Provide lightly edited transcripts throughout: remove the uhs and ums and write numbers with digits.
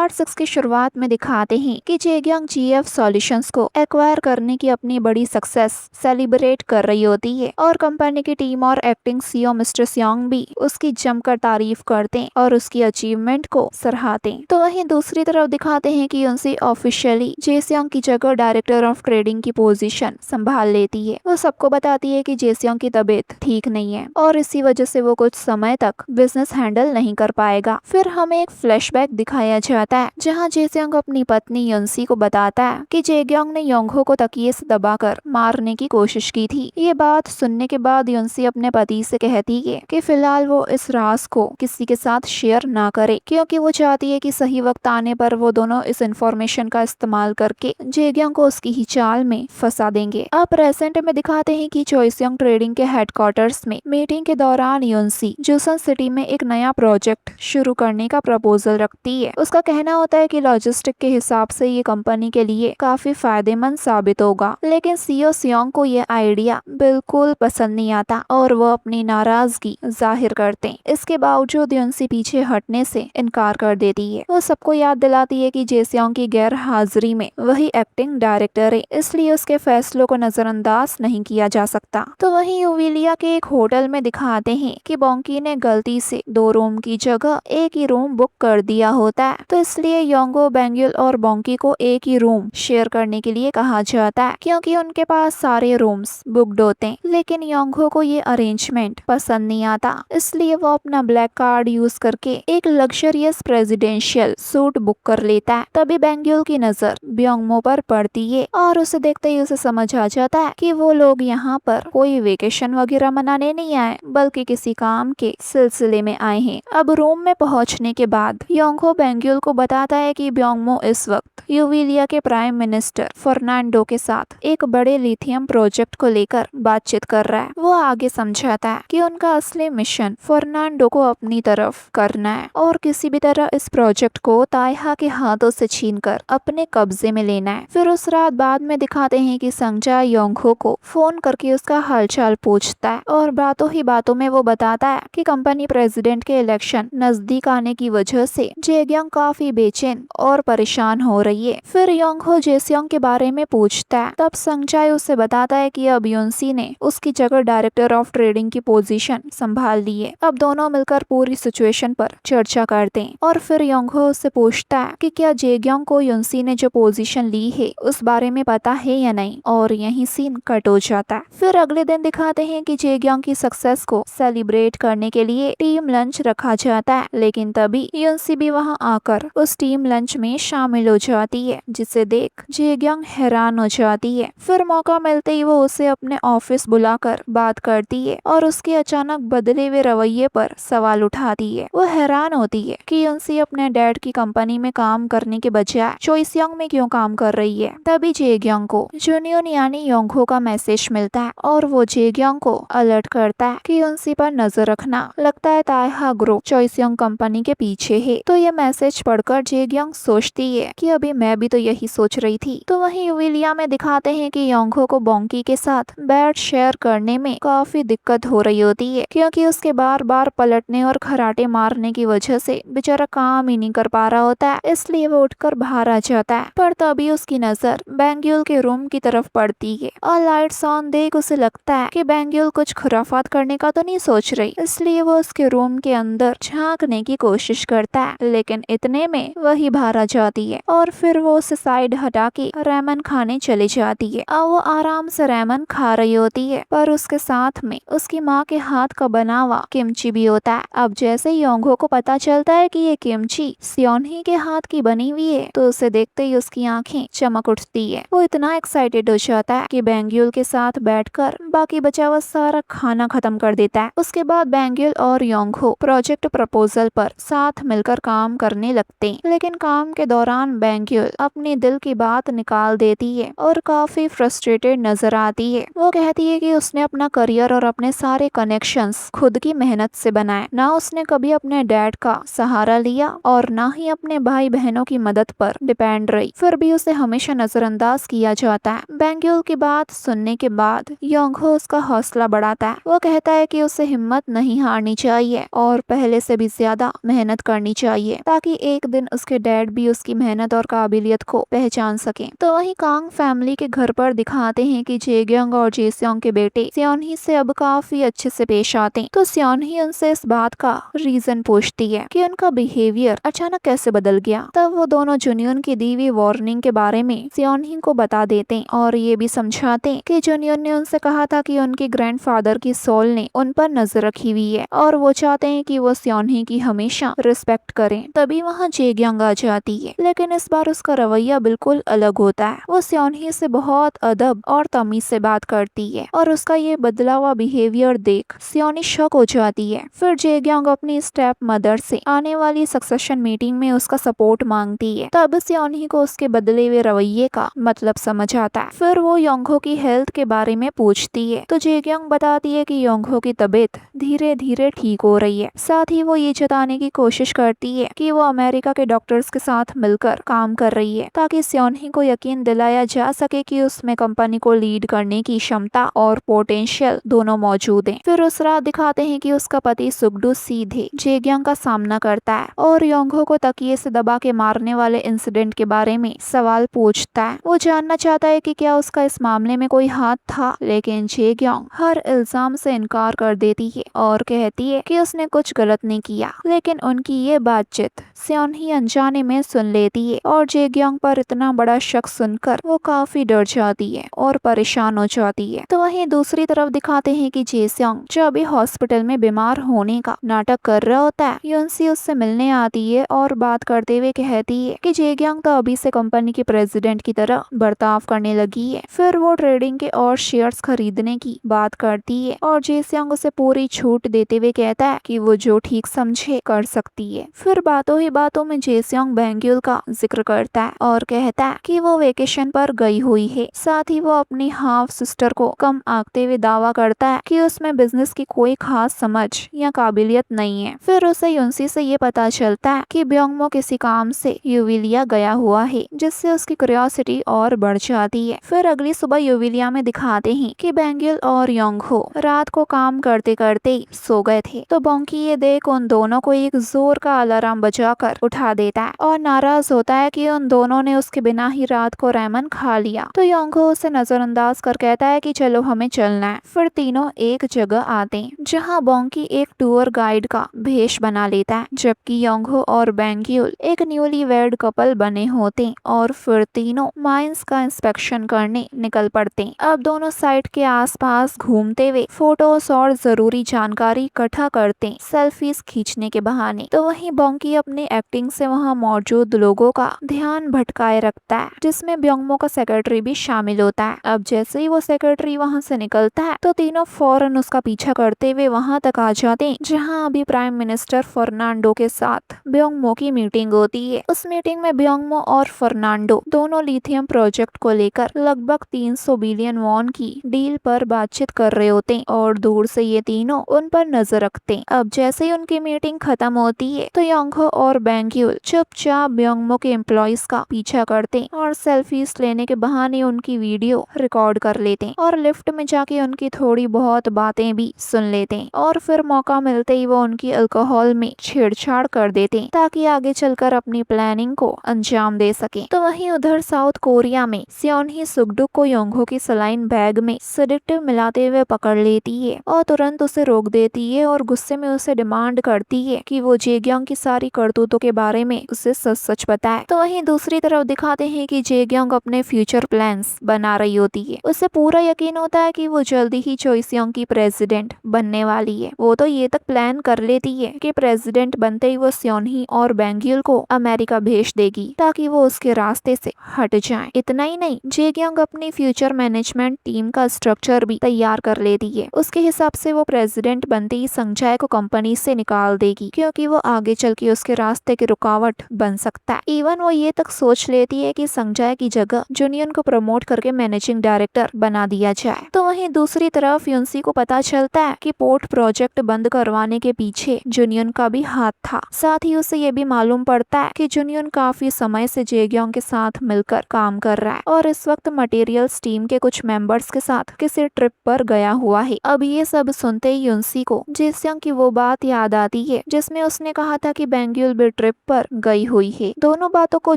Part 6 की शुरुआत में दिखाते हैं कि जेग्यांग जीएफ सॉल्यूशंस को एक्वायर करने की अपनी बड़ी सक्सेस सेलिब्रेट कर रही होती है और कंपनी की टीम और एक्टिंग सीईओ मिस्टर सियोंग भी उसकी जमकर तारीफ करते हैं और उसकी अचीवमेंट को सराहते हैं। तो वहीं दूसरी तरफ दिखाते हैं कि उनसे ऑफिशियली जेसियोंग की जगह डायरेक्टर ऑफ ट्रेडिंग की पोजीशन संभाल लेती है। वो सबको बताती है कि जेसियोंग की तबीयत ठीक नहीं है और इसी वजह से वो कुछ समय तक बिजनेस हैंडल नहीं कर पाएगा। फिर हमें एक फ्लैशबैक दिखाया जाता है जहां जेसियोंग अपनी पत्नी युनसी को बताता है कि जेग्यांग ने योंगहो को तकिए से दबाकर मारने की कोशिश की थी। ये बात सुनने के बाद युनसी अपने पति से कहती है कि फिलहाल वो इस राज को किसी के साथ शेयर ना करे क्योंकि वो चाहती है कि सही वक्त आने पर वो दोनों इस इंफॉर्मेशन का इस्तेमाल करके जेग्यांग को उसकी ही चाल में फंसा देंगे। अब प्रेजेंट में दिखाते हैं कि चॉइसयोंग ट्रेडिंग के हेडक्वार्टर्स में मीटिंग के दौरान युनसी जूसन सिटी में एक नया प्रोजेक्ट शुरू करने का प्रपोजल रखती है। उसका कहना होता है कि लॉजिस्टिक के हिसाब से ये कंपनी के लिए काफी फायदेमंद साबित होगा, लेकिन सीईओ सियोंग को ये आइडिया बिल्कुल पसंद नहीं आता और वो अपनी नाराजगी जाहिर करते हैं। इसके बावजूद युनसी पीछे हटने से इनकार कर देती है। वो सबको याद दिलाती है कि जेसियोंग की गैर हाजिरी में वही एक्टिंग डायरेक्टर है, इसलिए उसके फैसलों को नजरअंदाज नहीं किया जा सकता। तो वहीं यूविलिया के एक होटल में दिखाते हैं कि बोंकी ने गलती से 2 रूम की जगह एक ही रूम बुक कर दिया होता है, तो इसलिए योंगो, बेंगुल और बोंकी को एक ही रूम शेयर करने के लिए कहा जाता है क्योंकि उनके पास सारे रूम्स बुक्ड होते हैं। लेकिन योंगहो को ये अरेंजमेंट पसंद नहीं आता, इसलिए वो अपना ब्लैक कार्ड यूज करके एक लग्जरियस प्रेसिडेंशियल सूट बुक कर लेता है। तभी बेंगुल की नजर ब्योंगमो पर पड़ती है और उसे देखते ही उसे समझ आ जाता है कि वो लोग यहाँ पर कोई वेकेशन वगैरह मनाने नहीं आए बल्कि किसी काम के सिलसिले में आए हैं। अब रूम में पहुंचने के बाद योंगहो बेंगुल को बताता है कि ब्योंगमो इस वक्त यूविलिया के प्राइम मिनिस्टर फर्नांडो के साथ एक बड़े लिथियम प्रोजेक्ट को लेकर बातचीत कर रहा है। वो आगे समझाता है कि उनका असली मिशन फर्नांडो को अपनी तरफ करना है और किसी भी तरह इस प्रोजेक्ट को ताइहा के हाथों से छीनकर अपने कब्जे में लेना है। फिर उस रात बाद में दिखाते हैं कि संगजा योंगहो को फोन करके उसका हालचाल पूछता है और बातों ही बातों में वो बताता है कि कंपनी प्रेसिडेंट के इलेक्शन नजदीक आने की वजह से जेग्यांग काफी बेचैन और परेशान हो रही है। फिर योंगहो जेसियोंग के बारे में पूछता है, तब संगजाई उसे बताता है कि अब युनसी ने उसकी जगह डायरेक्टर ऑफ ट्रेडिंग की पोजीशन संभाल ली है। अब दोनों मिलकर पूरी सिचुएशन पर चर्चा करते हैं और फिर योंगहो उससे पूछता है कि क्या जेग्यांग को युनसी ने जो पोजीशन ली है उस बारे में पता है या नहीं, और यही सीन कट हो जाता है। फिर अगले दिन दिखाते हैं कि जेग्यांग की सक्सेस को सेलिब्रेट करने के लिए टीम लंच रखा जाता है, लेकिन तभी युनसी भी वहां आकर उस टीम लंच में शामिल हो जाती है, जिसे देख जेग्यांग हैरान हो जाती है। फिर मौका मिलते ही वो उसे अपने ऑफिस बुलाकर बात करती है और उसके अचानक बदले हुए रवैये पर सवाल उठाती है। वो हैरान होती है कि युनसी अपने डैड की कंपनी में काम करने के बजाय चॉइसयोंग में क्यों काम कर रही है। तभी जेग्यांग को जुनियन यानी योंगहो का मैसेज मिलता है और वो जेग्यांग को अलर्ट करता है कि युनसी पर नजर रखना, लगता है ताइहा ग्रुप चॉइसयोंग कंपनी के पीछे है। तो ये मैसेज पढ़कर जेग्यांग सोचती है कि अभी मैं भी तो यही सोच रही थी। तो वहीं यूविलिया में दिखाते हैं कि योंगहो को बोंकी के साथ बेड शेयर करने में काफी दिक्कत हो रही होती है क्योंकि उसके बार बार पलटने और खराटे मारने की वजह से बेचारा काम ही नहीं कर पा रहा होता है, इसलिए वो उठकर बाहर आ जाता है। पर तभी उसकी नजर बेंगुल के रूम की तरफ पड़ती है और लाइट्स ऑन देख उसे लगता है कि बेंगुल कुछ खुराफात करने का तो नहीं सोच रही, इसलिए वो उसके रूम के अंदर झांकने की कोशिश करता है, लेकिन इतने में वही बाहर आ जाती है और फिर वो उसे साइड हटा के रेमन खाने चली जाती है। अब वो आराम से रेमन खा रही होती है पर उसके साथ में उसकी माँ के हाथ का बना हुआ किमची भी होता है। अब जैसे योंगहो को पता चलता है कि ये किमची सियोनही के हाथ की बनी हुई है तो उसे देखते ही उसकी आंखें चमक उठती है। वो इतना एक्साइटेड हो जाता है कि बेंगुल के साथ बैठकर बाकी बचा हुआ सारा खाना खत्म कर देता है। उसके बाद बेंगुल और योंगहो प्रोजेक्ट प्रपोजल पर साथ मिलकर काम करने लगते हैं, लेकिन काम के दौरान बेंगुल अपने दिल की बात निकाल देती है और काफी फ्रस्ट्रेटेड नजर आती है। वो कहती है कि उसने अपना करियर और अपने सारे कनेक्शंस खुद की मेहनत से बनाए, ना उसने कभी अपने डैड का सहारा लिया और ना ही अपने भाई बहनों की मदद पर डिपेंड रही, फिर भी उसे हमेशा नजरअंदाज किया जाता है। बेंगुल की बात सुनने के बाद योंगहो उसका हौसला बढ़ाता है। वो कहता है कि उसे हिम्मत नहीं हारनी चाहिए और पहले से भी ज्यादा मेहनत करनी चाहिए ताकि एक दिन उसके डैड भी उसकी मेहनत और काबिलियत को पहचान सके। तो वहीं कांग फैमिली के घर पर दिखाते हैं कि जेग्योंग और जेस्योंग के बेटे सियोनही से अब काफी अच्छे से पेश आते हैं। तो सियोनही उनसे इस बात का रीजन पूछती है कि उनका बिहेवियर अचानक कैसे बदल गया। तब वो दोनों जुनियन की दी हुई वार्निंग के बारे में सियोनही को बता देते हैं और ये भी समझाते हैं कि जुनियन ने उनसे कहा था कि उनके ग्रैंडफादर की सोल ने उन पर नजर रखी हुई है और वो चाहते हैं कि वो सियोनही की हमेशा रिस्पेक्ट करें। तभी वहाँ जेग्यांग आ जाती है, लेकिन इस बार उसका रवैया बिल्कुल अलग होता है। वो सियोनही से बहुत अदब और तमीज से बात करती है और उसका ये बदला हुआ बिहेवियर देख सियोनी शॉक हो जाती है। फिर जेग्यांग अपनी स्टेप मदर से आने वाली सक्सेशन मीटिंग में उसका सपोर्ट मांगती है। तब सियोनी को उसके बदले हुए रवैये का मतलब समझ आता है। फिर वो योंगहो की हेल्थ के बारे में पूछती है तो जेग्यांग बताती है कि योंगहो की तबीयत धीरे धीरे ठीक हो रही है। साथ ही वो ये जताने की कोशिश करती है कि वो अमेरिका के डॉक्टर्स के साथ मिलकर काम कर रही है ताकि सियोनी को यकीन दिलाया जा सके कि उसमें कंपनी को लीड करने की क्षमता और पोटेंशियल दोनों मौजूद हैं। फिर उस रात दिखाते हैं कि उसका पति सुगडू सीधे जेग्यांग का सामना करता है और योंगहो को तकिए से दबा के मारने वाले इंसिडेंट के बारे में सवाल पूछता है। वो जानना चाहता है कि क्या उसका इस मामले में कोई हाथ था, लेकिन जेग्यांग हर इल्जाम से इनकार कर देती है और कहती है कि उसने कुछ गलत नहीं किया। लेकिन उनकी ये बातचीत सियोनही अनजाने में सुन लेती है और जेग्यांग पर इतना बड़ा शक सुनकर वो काफी डर जाती है और परेशान हो जाती है। तो वहीं दूसरी तरफ दिखाते हैं कि जेस्योंग जो अभी हॉस्पिटल में बीमार होने का नाटक कर रहा होता है, युनसी उससे मिलने आती है और बात करते हुए कहती है कि जेग्यांग तो अभी से कंपनी के प्रेसिडेंट की तरह बर्ताव करने लगी है। फिर वो ट्रेडिंग के और शेयर्स खरीदने की बात करती है और जेस्योंग उसे पूरी छूट देते हुए कहता है कि वो जो ठीक समझे कर सकती है। फिर बातों ही बातों में जेस्योंग बैंग्यूल का जिक्र करता है और कहता है कि वो वेकेशन पर गई हुई है। साथ ही वो अपनी हाफ सिस्टर को कम आंकते हुए दावा करता है कि उसमें बिजनेस की कोई खास समझ या काबिलियत नहीं है। फिर उसे युनसी से ये पता चलता है कि ब्योंगमो किसी काम से यूविलिया गया हुआ है, जिससे उसकी क्यूरियोसिटी और बढ़ जाती है। फिर अगली सुबह यूविलिया में दिखाते हैं कि बैंग्यूल और योंगहो रात को काम करते करते सो गए थे। तो बोंकी ये देख उन दोनों को एक जोर का अलार्म बजाकर उठा देता है और नाराज होता है कि उन दोनों ने उसके बिना ही रात को रेमन खा लिया। तो योंगहो उसे नजरअंदाज कर कहता है कि चलो हमें चलना है। फिर तीनों एक जगह आते हैं जहाँ बोंकी एक टूर गाइड का भेष बना लेता है, जबकि योंगहो और बैंग्यूल एक न्यूली वेड कपल बने होते हैं और फिर तीनों माइंस का इंस्पेक्शन करने निकल पड़ते हैं। अब दोनों साइट के आसपास घूमते हुए फोटोज और जरूरी जानकारी इकट्ठा करते हैं सेल्फीज खींचने के बहाने। तो वहीं बोंकी अपनी एक्टिंग से वहाँ मौजूद लोगों का ध्यान भटकाए रखता है, जिसमें ब्योंगमो का सेक्रेटरी भी शामिल होता है। अब जैसे ही वो सेक्रेटरी वहाँ से निकलता है तो तीनों फौरन उसका पीछा करते हुए वहाँ तक आ जाते हैं जहाँ अभी प्राइम मिनिस्टर फर्नांडो के साथ ब्योंगमो की मीटिंग होती है। उस मीटिंग में ब्योंगमो और फर्नांडो दोनों लिथियम प्रोजेक्ट को लेकर लगभग 300 बिलियन वॉन की डील पर बातचीत कर रहे होते हैं और दूर से ये तीनों उन पर नजर रखते हैं। अब जैसे ही उनकी मीटिंग खत्म होती है तो योंगहो और बैंग्यूल चुपचाप ब्योंगमो के एम्प्लॉइज का पीछा करते हैं और सेल्फीज लेने के बहाने उनकी वीडियो रिकॉर्ड कर लेते हैं और लिफ्ट में जाके उनकी थोड़ी बहुत बातें भी सुन लेते हैं और फिर मौका मिलते ही वो उनकी अल्कोहल में छेड़छाड़ कर देते हैं ताकि आगे चलकर अपनी प्लानिंग को अंजाम दे सके। तो वहीं उधर साउथ कोरिया में सियोनही सुगडुक को योंगहो की सलाइन बैग में सेडेक्टिव मिलाते हुए पकड़ लेती है और तुरंत उसे रोक देती है और गुस्से में उसे डिमांड करती है कि वो जेग्यांग की सारी करतूतों के बारे में उसे सच सच बताए। तो वहीं दूसरी तरफ दिखाते हैं कि जेग्यांग अपने फ्यूचर प्लान्स बना रही होती है। उसे पूरा यकीन होता है कि वो जल्दी ही चोइसियोंग की प्रेसिडेंट बनने वाली है। वो तो ये तक प्लान कर लेती है कि प्रेसिडेंट बनते ही वो सियोनही और बैंग्यूल को अमेरिका भेज देगी ताकि वो उसके रास्ते से हट जाए। इतना ही नहीं, जेग्यांग अपनी फ्यूचर मैनेजमेंट टीम का स्ट्रक्चर भी तैयार कर लेती है। उसके हिसाब से वो प्रेसिडेंट बनते ही संजय को कंपनी से निकाल देगी क्योंकि वो आगे चल के उसके रास्ते की रुकावट बन सकता है। इवन वो ये तक सोच लेती है कि संजय की जगह जुनियन को प्रमोट करके मैनेजिंग डायरेक्टर बना दिया जाए। तो वहीं दूसरी तरफ युनसी को पता चलता है कि पोर्ट प्रोजेक्ट बंद करवाने के पीछे जुनियन का भी हाथ था। साथ ही उसे ये भी मालूम पड़ता है कि जुनियन काफी समय से जेग्यांग के साथ मिलकर काम कर रहा है और इस वक्त मटेरियल्स टीम के कुछ मेंबर्स के साथ किसी ट्रिप पर गया हुआ है। अब ये सब सुनते ही युनसी को जेस्योंग की वो बात याद आती है जिसमें उसने कहा था कि बैंग्यूल भी ट्रिप पर गई हुई है। दोनों बातों को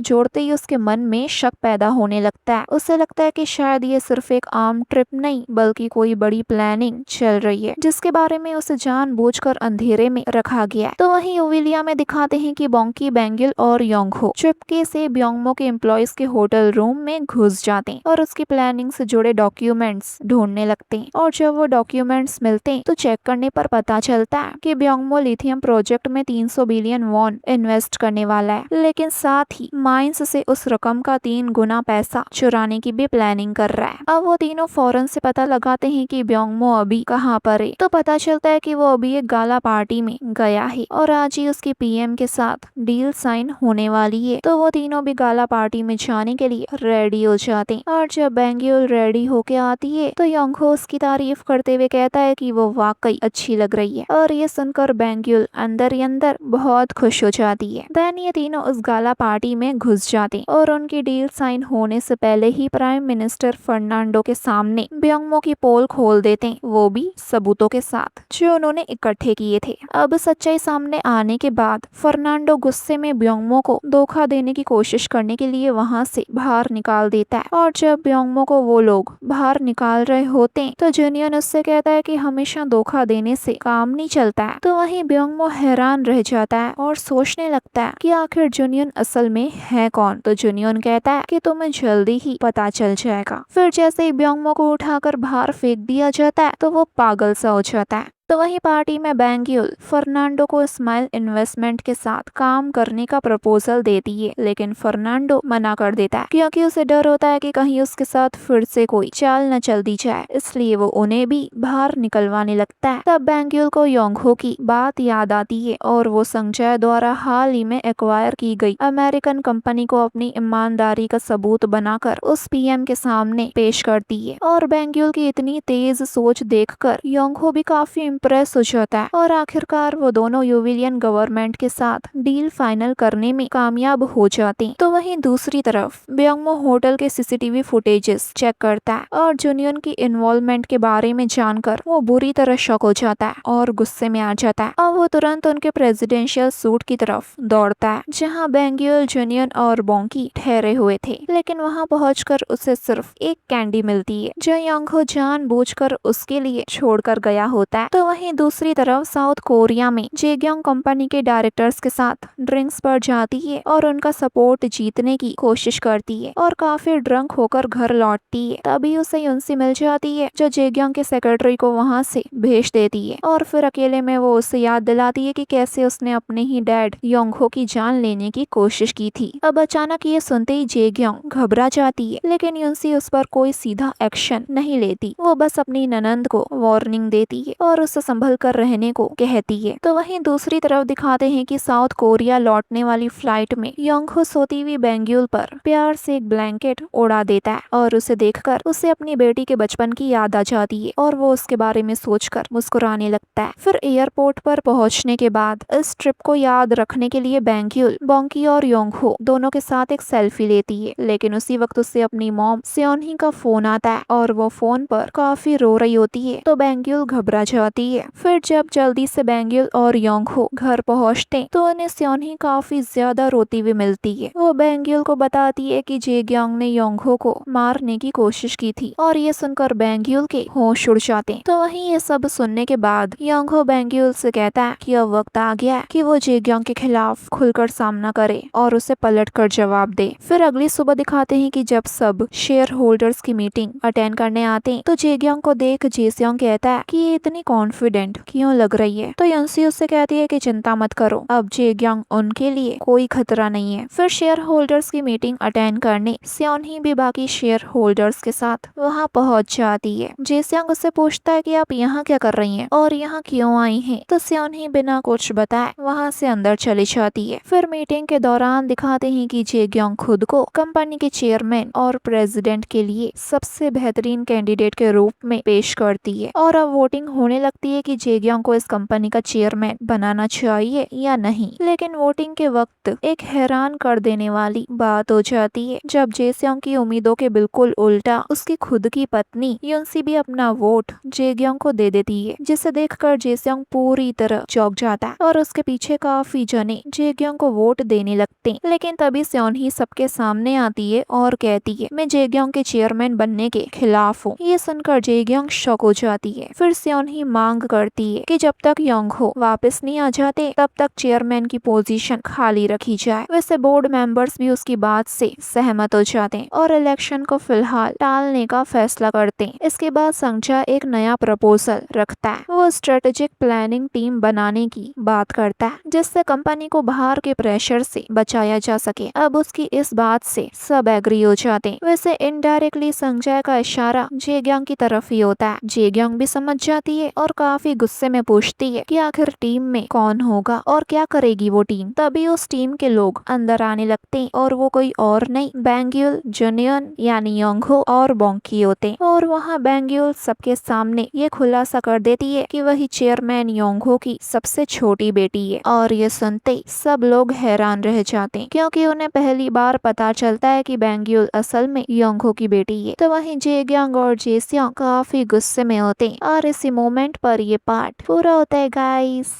जोड़ते ही उसके मन में शक पैदा होने लगता है। उसे लगता है कि शायद ये सिर्फ एक आम ट्रिप नहीं बल्कि कोई बड़ी प्लानिंग चल रही है जिसके बारे में उसे जानबूझकर अंधेरे में रखा गया है। तो वहीं यूविलिया में दिखाते हैं कि बॉन्की, बेंगिल और योंगहो चुपके से ब्योंगमो के एम्प्लॉयज के होटल रूम में घुस जाते हैं और उसकी प्लानिंग से जुड़े डॉक्यूमेंट्स ढूंढने लगते हैं। और जब वो डॉक्यूमेंट्स मिलते हैं तो चेक करने पर पता चलता है कि ब्योंगमो लिथियम प्रोजेक्ट में 300 बिलियन वॉन इन्वेस्ट करने वाला है, लेकिन साथ ही माइंस से उस रकम का 3 गुना पैसा चुराने की भी प्लानिंग कर रहा है। अब वो तीनों फौरन से पता लगाते हैं कि ब्योंगमो अभी कहाँ पर है। तो पता चलता है कि वो अभी एक गाला पार्टी में गया है और आज ही उसकी पीएम के साथ डील साइन होने वाली है। तो वो तीनों भी गाला पार्टी में जाने के लिए रेडी हो जाते हैं और जब बेंग्यूल रेडी होके आती है तो योंगहो उसकी तारीफ करते हुए कहता है कि वो वाकई अच्छी लग रही है और ये सुनकर बेंग्यूल अंदर ही अंदर बहुत खुश हो जाती है। देन ये तीनों उस गाला पार्टी में घुस जाते हैं और उनकी डील साइन होने से पहले ही प्राइम मिनिस्टर फर्नांडो के सामने ब्योंगमो की पोल खोल देते हैं, वो भी सबूतों के साथ जो उन्होंने इकट्ठे किए थे। अब सच्चाई सामने आने के बाद फर्नांडो गुस्से में ब्योंगमो को धोखा देने की कोशिश करने के लिए वहां से बाहर निकाल देता है और जब ब्योंगमो को वो लोग बाहर निकाल रहे होते हैं तो जूनियन उससे कहता है कि हमेशा धोखा देने से काम नहीं चलता है। तो वहीं ब्योंगमो हैरान रह जाता है और सोचने लगता है कि आखिर जूनियन असल में है कौन। तो जूनियन कहता है कि तुम्हें जल्दी ही पता चल जाएगा। फिर जैसे ही ब्योंगमो को उठाकर बाहर फेंक दिया जाता है तो वो पागल सा हो जाता है। तो वहीं पार्टी में बेंग्यूल फर्नांडो को स्माइल इन्वेस्टमेंट के साथ काम करने का प्रपोजल देती है, लेकिन फर्नांडो मना कर देता है क्योंकि उसे डर होता है कि कहीं उसके साथ फिर से कोई चाल न चल दी जाए, इसलिए वो उन्हें भी बाहर निकलवाने लगता है। तब बेंग्यूल को योंगहो की बात याद आती है और वो संजय द्वारा हाल ही में एक्वायर की गई अमेरिकन कंपनी को अपनी ईमानदारी का सबूत बनाकर उस पीएम के सामने पेश करती है और बेंग्यूल की इतनी तेज सोच देखकर योंगहो भी काफी इम्प्रेस हो जाता है और आखिरकार वो दोनों यूविलियन गवर्नमेंट के साथ डील फाइनल करने में कामयाब हो जाते हैं। तो वहीं दूसरी तरफ ब्योंगमो होटल के सीसीटीवी फुटेजेस चेक करता है और जूनियन की इन्वॉल्वमेंट के बारे में जानकर वो बुरी तरह शॉक हो जाता है और गुस्से में आ जाता है। अब वो तुरंत उनके प्रेसिडेंशियल सूट की तरफ दौड़ता है जहाँ बेंग्यूल, जूनियन और बॉन्की ठहरे हुए थे, लेकिन वहाँ पहुंचकर उसे सिर्फ एक कैंडी मिलती है जो योंगहो जानबूझकर उसके लिए छोड़कर गया होता है। तो वहीं दूसरी तरफ साउथ कोरिया में जेग्योंग कंपनी के डायरेक्टर्स के साथ ड्रिंक्स पर जाती है और उनका सपोर्ट जीतने की कोशिश करती है और काफी ड्रंक होकर घर लौटती है। तभी उसे युनसी मिल जाती है जो जेग्योंग के सेक्रेटरी को वहां से भेज देती है और फिर अकेले में वो उसे याद दिलाती है कि कैसे उसने अपने ही डैड योंगहो की जान लेने की कोशिश की थी। अब अचानक ये सुनते ही जेग्योंग घबरा जाती है, लेकिन युनसी उस पर कोई सीधा एक्शन नहीं लेती। वो बस अपनी ननंद को वार्निंग देती है और उसे संभल कर रहने को कहती है। तो वहीं दूसरी तरफ दिखाते हैं कि साउथ कोरिया लौटने वाली फ्लाइट में योंगहो सोती हुई बेंग्यूल पर प्यार से एक ब्लैंकेट उड़ा देता है और उसे देखकर उसे अपनी बेटी के बचपन की याद आ जाती है और वो उसके बारे में सोचकर मुस्कुराने लगता है। फिर एयरपोर्ट पर पहुंचने के बाद इस ट्रिप को याद रखने के लिए बेंग्यूल, बॉन्की और योंगहो दोनों के साथ एक सेल्फी लेती है, लेकिन उसी वक्त उसे अपनी मॉम सेओनही का फोन आता है और वो फोन पर काफी रो रही होती है। तो बेंग्यूल घबरा जाती है। फिर जब जल्दी से बेंग्यूल और योंगहो घर पहुंचते तो उन्हें सेओनही काफी ज्यादा रोती हुई मिलती है। वो बेंग्यूल को बताती है कि जेग्योंग ने योंगहो को मारने की कोशिश की थी और ये सुनकर बेंग्यूल के होश उड़ जाते हैं। तो वहीं ये सब सुनने के बाद योंगहो बेंग्यूल से कहता है कि अब वक्त आ गया है कि वो जेग्योंग के खिलाफ खुलकर सामना करे और उसे पलट कर जवाब दे। फिर अगली सुबह दिखाते हैं कि जब सब शेयर होल्डर्स की मीटिंग अटेंड करने आते हैं तो जेग्योंग को देख जेस्योंग कहता है कि ये इतनी कॉन्फिडेंट क्यों लग रही है। तो युनसी उससे कहती है कि चिंता मत करो, अब जेग्योंग उनके लिए कोई खतरा नहीं है। फिर शेयर होल्डर्स की मीटिंग अटेंड करने सेओनही भी बाकी शेयर होल्डर्स के साथ वहाँ पहुँच जाती है। जेस्योंग उससे पूछता है कि आप यहाँ क्या कर रही हैं और यहाँ क्यों आई हैं। तो सेओनही बिना कुछ बताए वहाँ से अंदर चली जाती है। फिर मीटिंग के दौरान दिखाते हैं कि जेग्योंग खुद को कंपनी के चेयरमैन और प्रेसिडेंट के लिए सबसे बेहतरीन कैंडिडेट के रूप में पेश करती है और अब वोटिंग होने लगती सोचती है कि जेग्योंग को इस कंपनी का चेयरमैन बनाना चाहिए या नहीं। लेकिन वोटिंग के वक्त एक हैरान कर देने वाली बात हो जाती है जब जेस्योंग की उम्मीदों के बिल्कुल उल्टा उसकी खुद की पत्नी युनसी भी अपना वोट जेग्योंग को दे देती है, जिसे देखकर जेस्योंग पूरी तरह चौंक जाता है और उसके पीछे काफी जने जेग्योंग को वोट देने लगते हैं। लेकिन तभी सेओनही सबके सामने आती है और कहती है, मैं जेग्योंग के चेयरमैन बनने के खिलाफ हूँ। ये सुनकर जेग्योंग शॉक हो जाती है। फिर सेओनही मांग करती है कि जब तक योंगहो वापस नहीं आ जाते तब तक चेयरमैन की पोजीशन खाली रखी जाए। वैसे बोर्ड मेंबर्स भी उसकी बात से सहमत हो जाते हैं और इलेक्शन को फिलहाल टालने का फैसला करते हैं। इसके बाद संगजा एक नया प्रपोजल रखता है। वो स्ट्रेटेजिक प्लानिंग टीम बनाने की बात करता है जिससे कंपनी को बाहर के प्रेशर से बचाया जा सके। अब उसकी इस बात से सब एग्री हो जाते हैं। वैसे इनडायरेक्टली संजय का इशारा जेग्योंग की तरफ ही होता है। जेग्योंग भी समझ जाती है और काफी गुस्से में पूछती है कि आखिर टीम में कौन होगा और क्या करेगी वो टीम। तभी उस टीम के लोग अंदर आने लगते हैं और वो कोई और नहीं बैंग्यूल, जुनियन यानी योंगहो और बोंकी होते हैं। और वहाँ बैंग्यूल सबके सामने ये खुलासा कर देती है कि वही चेयरमैन योंगहो की सबसे छोटी बेटी है। और ये सुनते ही सब लोग हैरान रह जाते हैं क्योंकि उन्हें पहली बार पता चलता है कि बैंग्यूल असल में योंगहो की बेटी है। तो वहीं जेग्योंग और जेस्योंग काफी गुस्से में होते हैं और इसी मोमेंट पर ये पार्ट पूरा होता है गाइस।